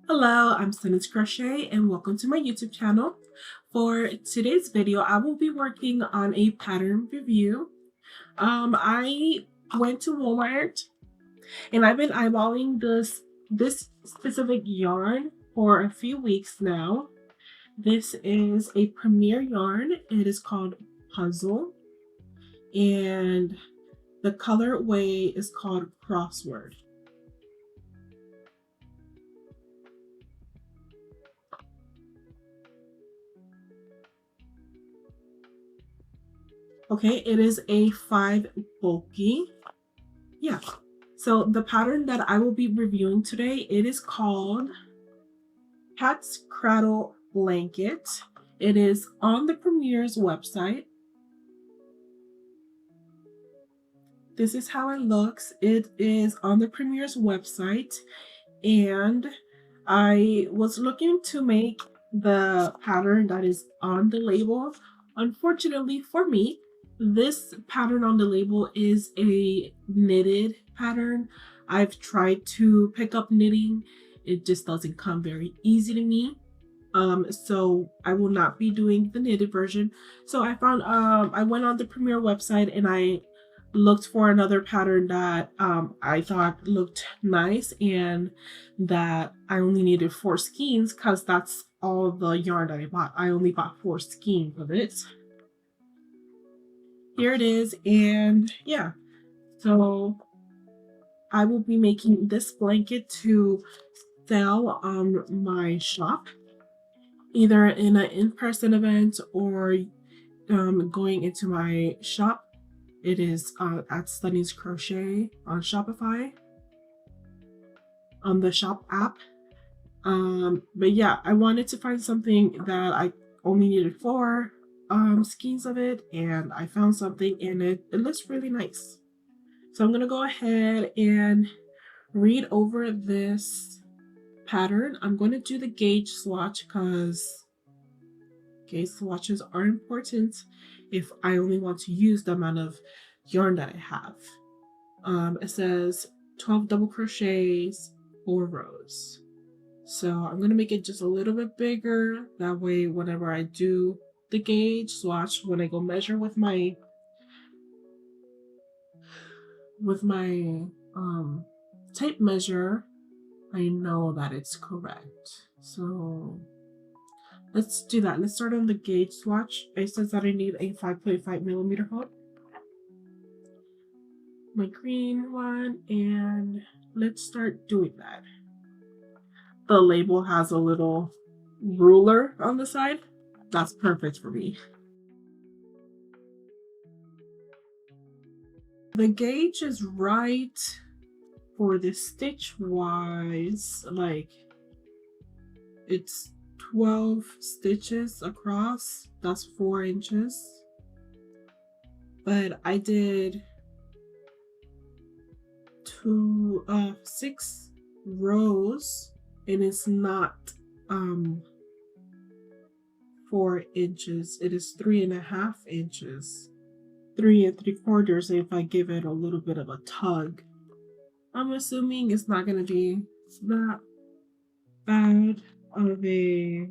Hello, I'm Finalizing Crochet and welcome to my YouTube channel. For today's video, I will be working on a pattern review. I went to Walmart and I've been eyeballing this specific yarn for a few weeks now. This is a premier yarn. It is called Puzzle and the colorway is called Crossword. Okay, it is a 5 bulky. Yeah. So the pattern that I will be reviewing today, it is called Cat's Cradle Blanket. It is on the Premier's website. This is how it looks. It is on the Premier's website, and I was looking to make the pattern that is on the label. Unfortunately for me, this pattern on the label is a knitted pattern. I've tried to pick up knitting. It just doesn't come very easy to me. So I will not be doing the knitted version. So I found I went on the Premier website and I looked for another pattern that I thought looked nice and that I only needed 4 skeins because that's all the yarn that I bought. I only bought 4 skeins of it. Here it is, and yeah, so I will be making this blanket to sell on my shop, either in an in-person event or going into my shop. It is at Finalizing Crochet on Shopify on the shop app. But yeah, I wanted to find something that I only needed 4 skeins of it, and I found something and it looks really nice. So I'm gonna go ahead and read over this pattern. I'm going to do the gauge swatch because gauge swatches are important if I only want to use the amount of yarn that I have. It says 12 double crochets, 4 rows. So I'm going to make it just a little bit bigger. That way, whenever I do the gauge swatch, when I go measure with my tape measure, I know that it's correct. So let's do that. Let's start on the gauge swatch. It says that I need a 5.5 millimeter hook. My green one, and let's start doing that. The label has a little ruler on the side. That's perfect for me. The gauge is right for the stitch wise, like it's 12 stitches across. That's 4 inches. But I did 6 rows and it's not 4 inches. It is 3.5 inches. 3 3/4 if I give it a little bit of a tug. I'm assuming it's not going to be that bad of a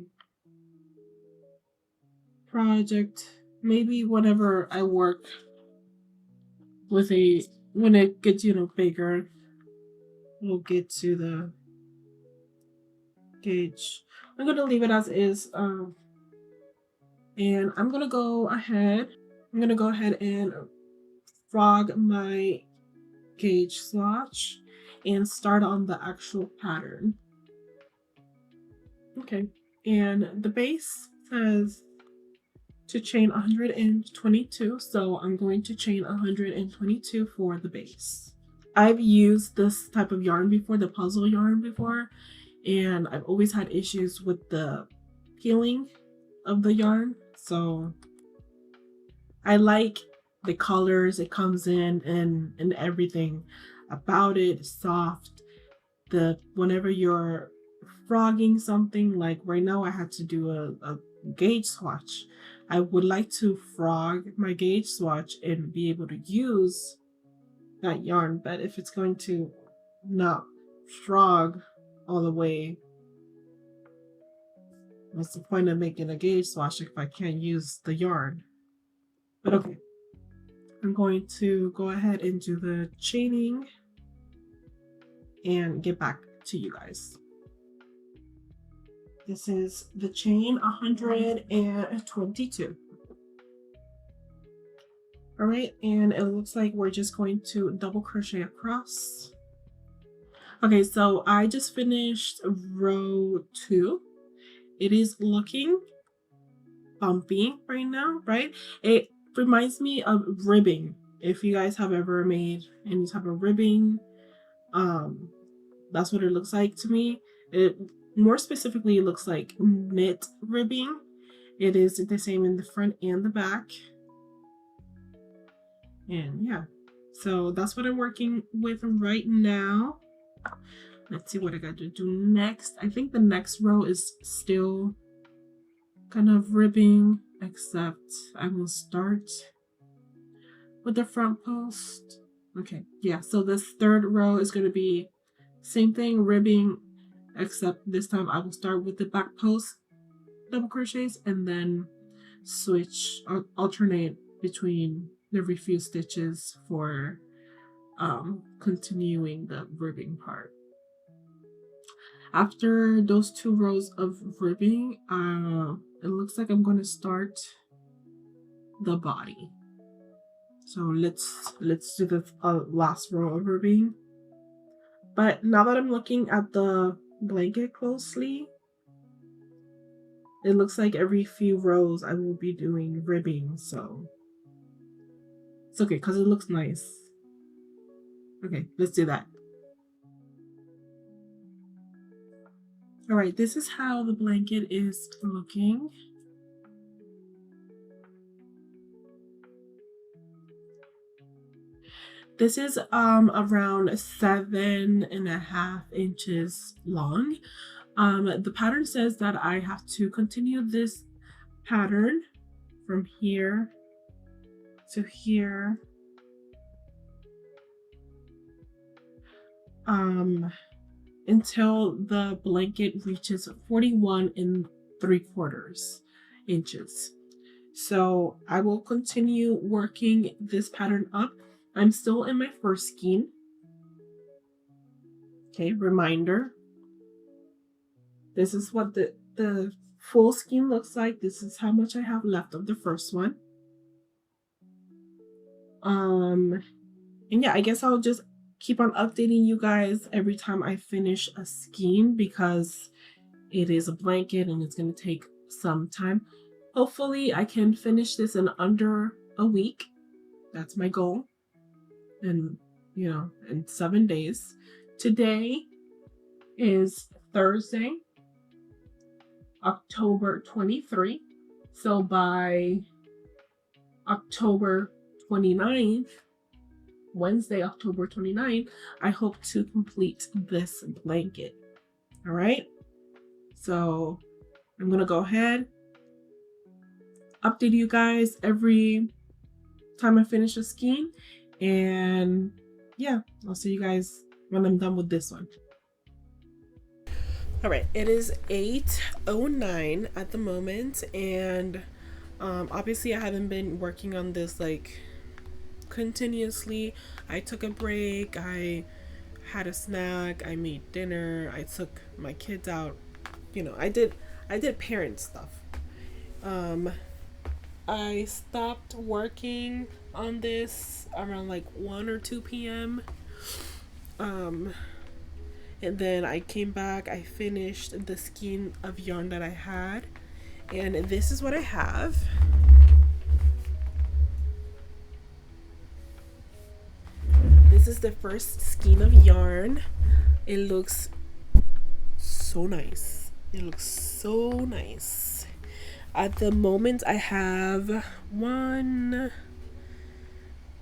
project. Maybe whenever I work with when it gets, bigger, we'll get to the gauge. I'm going to leave it as is. And I'm going to go ahead and frog my gauge swatch and start on the actual pattern. Okay, and the base says to chain 122, so I'm going to chain 122 for the base. I've used this type of yarn before, the puzzle yarn before, and I've always had issues with the peeling of the yarn, so I like the colors it comes in and everything about it. Soft. Whenever you're frogging something, like right now I had to do a gauge swatch. I would like to frog my gauge swatch and be able to use that yarn, but if it's going to not frog all the way, What's the point of making a gauge swatch if I can't use the yarn? But okay, I'm going to go ahead and do the chaining and get back to you guys. This is the chain 122. All right, and it looks like we're just going to double crochet across. Okay, so I just finished row 2. It is looking bumpy right now, right? It reminds me of ribbing. If you guys have ever made any type of ribbing, that's what it looks like to me. It more specifically looks like knit ribbing. It is the same in the front and the back. And yeah, so that's what I'm working with right now. Let's see what I got to do next. I think the next row is still kind of ribbing, except I will start with the front post. Okay, yeah, so this third row is going to be same thing, ribbing, except this time I will start with the back post double crochets and then switch or alternate between every few stitches for continuing the ribbing part. After those 2 rows of ribbing, it looks like I'm going to start the body. So let's do the last row of ribbing. But now that I'm looking at the blanket closely, it looks like every few rows I will be doing ribbing, so it's okay because it looks nice. Okay, let's do that. All right, this is how the blanket is looking. This is around 7.5 inches long. The pattern says that I have to continue this pattern from here to here. Until the blanket reaches 41.75 inches. So I will continue working this pattern up. I'm still in my first skein. Okay, reminder. This is what the full skein looks like. This is how much I have left of the first one. And yeah, I guess I'll just keep on updating you guys every time I finish a skein because it is a blanket and it's going to take some time. Hopefully I can finish this in under a week. That's my goal. And you know, in 7 days. Today is Thursday, October 23. So by October 29th, Wednesday, October 29th, I hope to complete this blanket. All right. So I'm going to go ahead, update you guys every time I finish a skein. And yeah, I'll see you guys when I'm done with this one. All right, it is 8:09 at the moment, and obviously I haven't been working on this like continuously. I took a break, I had a snack, I made dinner, I took my kids out, you know, I did parent stuff. I stopped working on this around like 1 or 2 p.m. And then I came back, I finished the skein of yarn that I had, and this is what I have. This is the first skein of yarn. It looks so nice. It looks so nice. At the moment I have 1,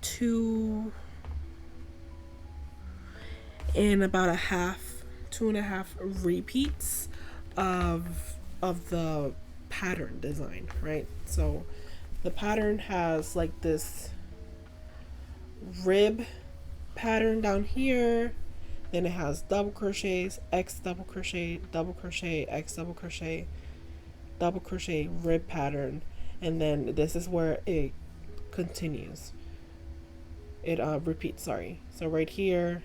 2 and about 2.5 repeats of the pattern design, right? So the pattern has like this rib pattern down here, then it has double crochets, X double crochet, double crochet, X double crochet, double crochet rib pattern, and then this is where it continues. It repeats, sorry. So right here,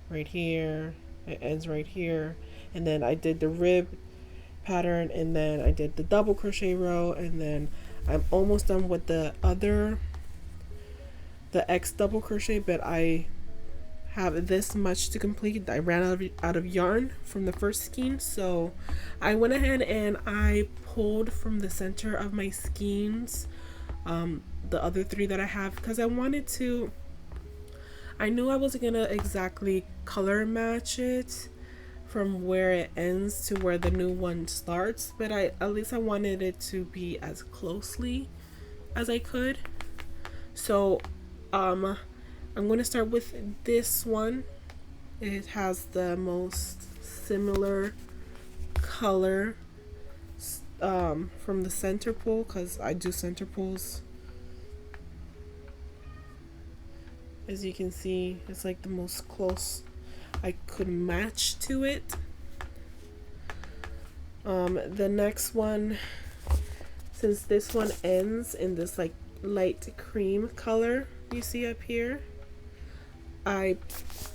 it ends right here, and then I did the rib pattern, and then I did the double crochet row, and then I'm almost done with the X double crochet, but I have this much to complete. I ran out of yarn from the first skein, so I went ahead and I pulled from the center of my skeins the other 3 that I have, because I knew I wasn't gonna exactly color match it from where it ends to where the new one starts, but at least I wanted it to be as closely as I could. So I'm going to start with this one. It has the most similar color from the center pull, because I do center pulls. As you can see, it's like the most close I could match to it. The next one, since this one ends in this like light cream color you see up here, I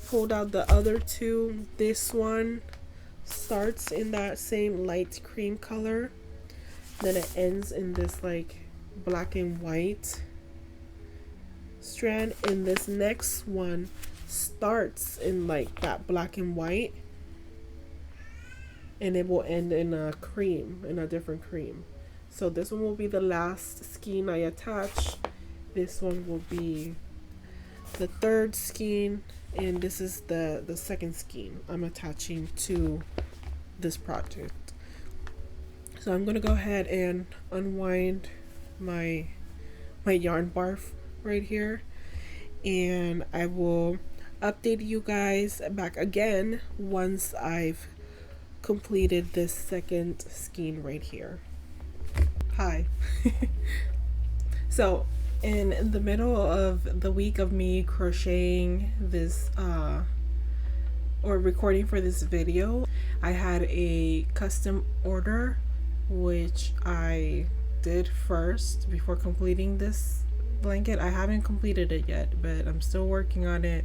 pulled out the other 2. This one starts in that same light cream color, then it ends in this like black and white strand, and this next one starts in like that black and white, and it will end in a cream, in a different cream. So this one will be the last skein I attach. This one will be the 3rd skein, and this is the 2nd skein I'm attaching to this project. So I'm gonna go ahead and unwind my yarn barf right here, and I will update you guys back again once I've completed this 2nd skein right here. Hi. So in the middle of the week of me crocheting this or recording for this video, I had a custom order which I did first before completing this blanket. I haven't completed it yet, but I'm still working on it.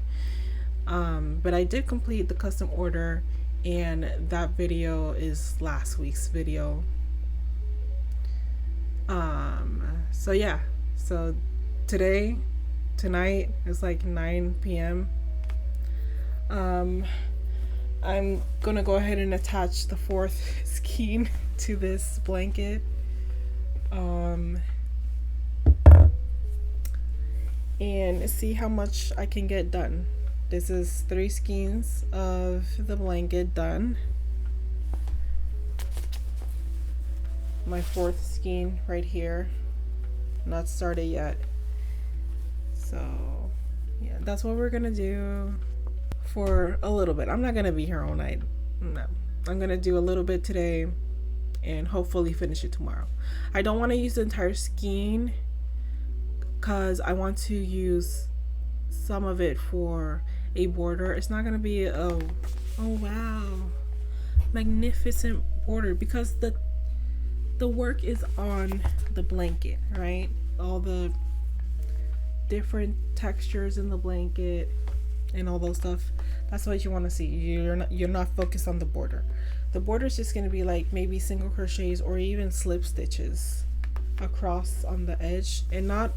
But I did complete the custom order, and that video is last week's video. So yeah, so tonight it's like 9 p.m. I'm gonna go ahead and attach the 4th skein to this blanket. And see how much I can get done. This is 3 skeins of the blanket done. My 4th skein right here, not started yet. So yeah, that's what we're gonna do for a little bit. I'm not gonna be here all night. No, I'm gonna do a little bit today and hopefully finish it tomorrow. I don't want to use the entire skein because I want to use some of it for a border. It's not gonna be a oh wow, magnificent border, because the work is on the blanket, right? All the different textures in the blanket and all those stuff. That's what you want to see. You're not focused on the border. The border is just going to be like maybe single crochets or even slip stitches across on the edge, and not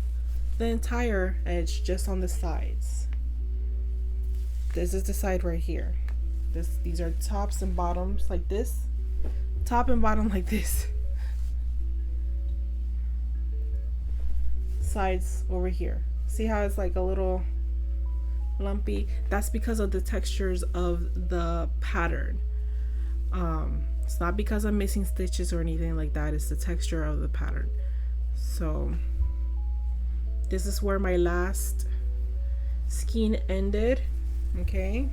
the entire edge, just on the sides. This is the side right here. These are tops and bottoms like this, top and bottom like this, sides over here. See how it's like a little lumpy? That's because of the textures of the pattern. It's not because I'm missing stitches or anything like that. It's the texture of the pattern. So this is where my last skein ended. Okay,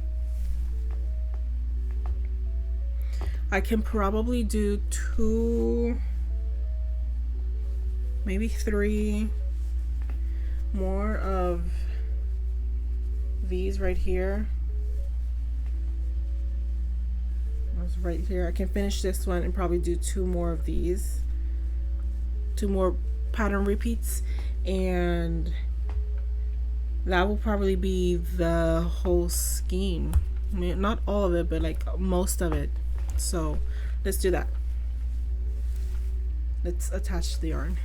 I can probably do 2, maybe 3 more of these right here. It's right here. I can finish this one and probably do two more of these, two more pattern repeats, and that will probably be the whole scheme. I mean, not all of it, but like most of it. So let's do that. Let's attach the yarn.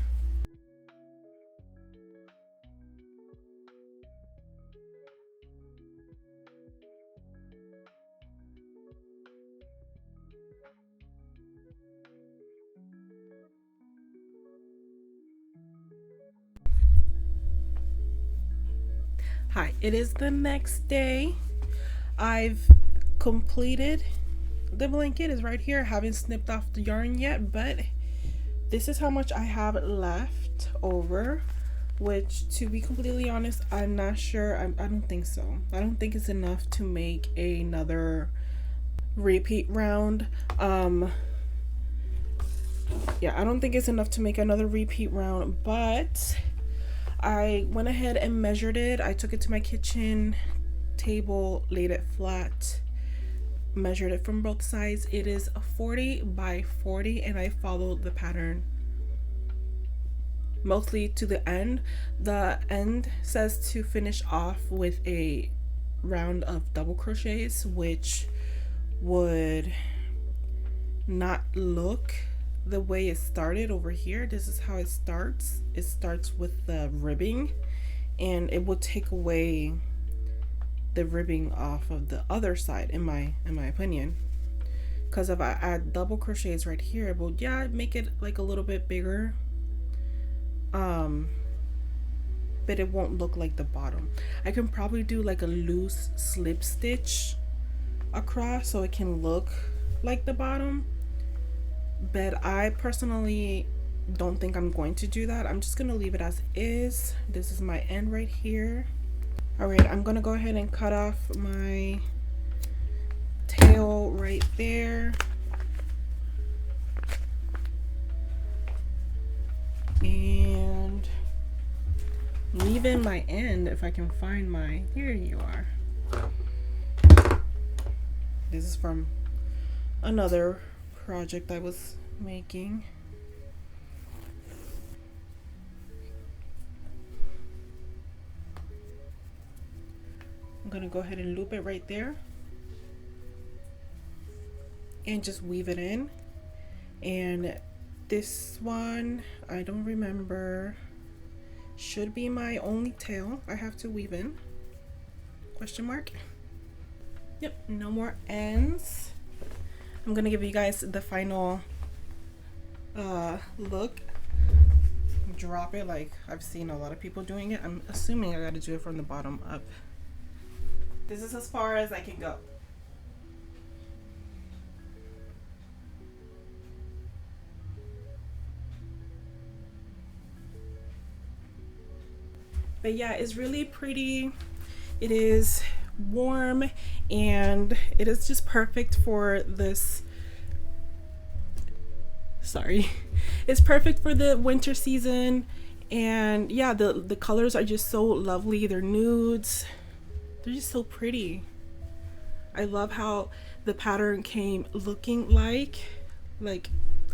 Hi, it is the next day. I've completed the blanket. Is right here. I haven't snipped off the yarn yet, but this is how much I have left over, which, to be completely honest, I'm not sure. I don't think so. I don't think it's enough to make another repeat round. Yeah, I don't think it's enough to make another repeat round, but I went ahead and measured it. I took it to my kitchen table, laid it flat, measured it from both sides. It is 40 by 40, and I followed the pattern mostly to the end. The end says to finish off with a round of double crochets, which would not look the way it started over here. This is how it starts. It starts with the ribbing, and it will take away the ribbing off of the other side, in my opinion, because if I add double crochets right here, it will, yeah, make it like a little bit bigger, but it won't look like the bottom. I can probably do like a loose slip stitch across so it can look like the bottom, but I personally don't think I'm going to do that. I'm just gonna leave it as is. This is my end right here. All right, I'm gonna go ahead and cut off my tail right there, and leave in my end if I can find my, here you are. This is from another project I was making. I'm gonna go ahead and loop it right there and just weave it in. And this one, I don't remember, should be my only tail I have to weave in, question mark. Yep, no more ends. I'm gonna give you guys the final look. Drop it like I've seen a lot of people doing it. I'm assuming I gotta do it from the bottom up. This is as far as I can go. But yeah, it's really pretty. It is warm, and it is just perfect for this, sorry, it's perfect for the winter season. And yeah, the colors are just so lovely. They're nudes. They're just so pretty. I love how the pattern came looking like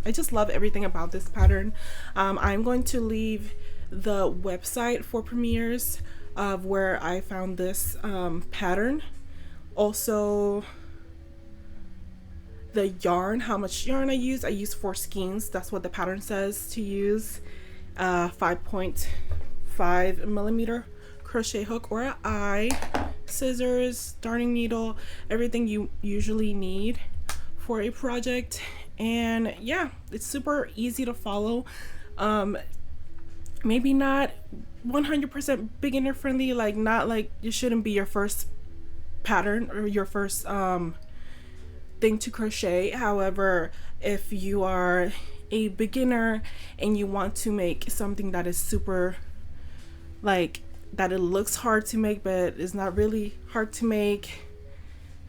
I just love everything about this pattern. I'm going to leave the website for premieres of where I found this pattern. Also the yarn, how much yarn I use 4 skeins. That's what the pattern says to use. 5.5 millimeter crochet hook or an eye, scissors, darning needle, everything you usually need for a project. And yeah, it's super easy to follow. Maybe not 100% beginner friendly, like not like it shouldn't be your first pattern or your first thing to crochet. However, if you are a beginner and you want to make something that is super, like, that it looks hard to make but it's not really hard to make,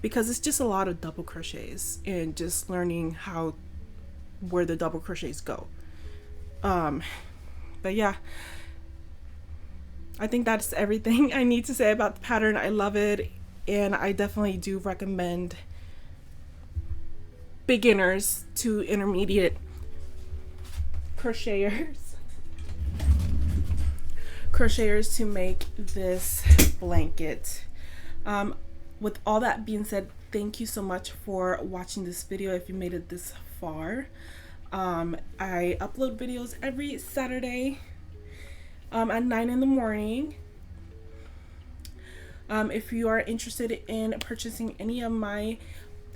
because it's just a lot of double crochets and just learning how, where the double crochets go. But yeah, I think that's everything I need to say about the pattern. I love it, and I definitely do recommend beginners to intermediate crocheters to make this blanket. With all that being said, thank you so much for watching this video if you made it this far. I upload videos every Saturday at 9 in the morning. If you are interested in purchasing any of my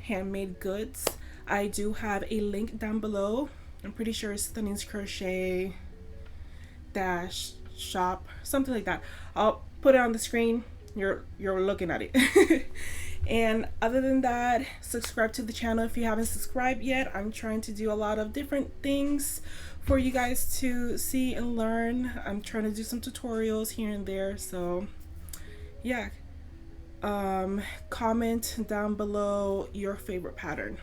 handmade goods, I do have a link down below. I'm pretty sure it's Stunning's Crochet dash shop, something like that. I'll put it on the screen. You're looking at it. And other than that, subscribe to the channel if you haven't subscribed yet. I'm trying to do a lot of different things for you guys to see and learn. I'm trying to do some tutorials here and there, so yeah. Comment down below your favorite pattern.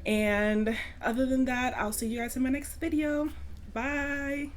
And other than that, I'll see you guys in my next video. Bye.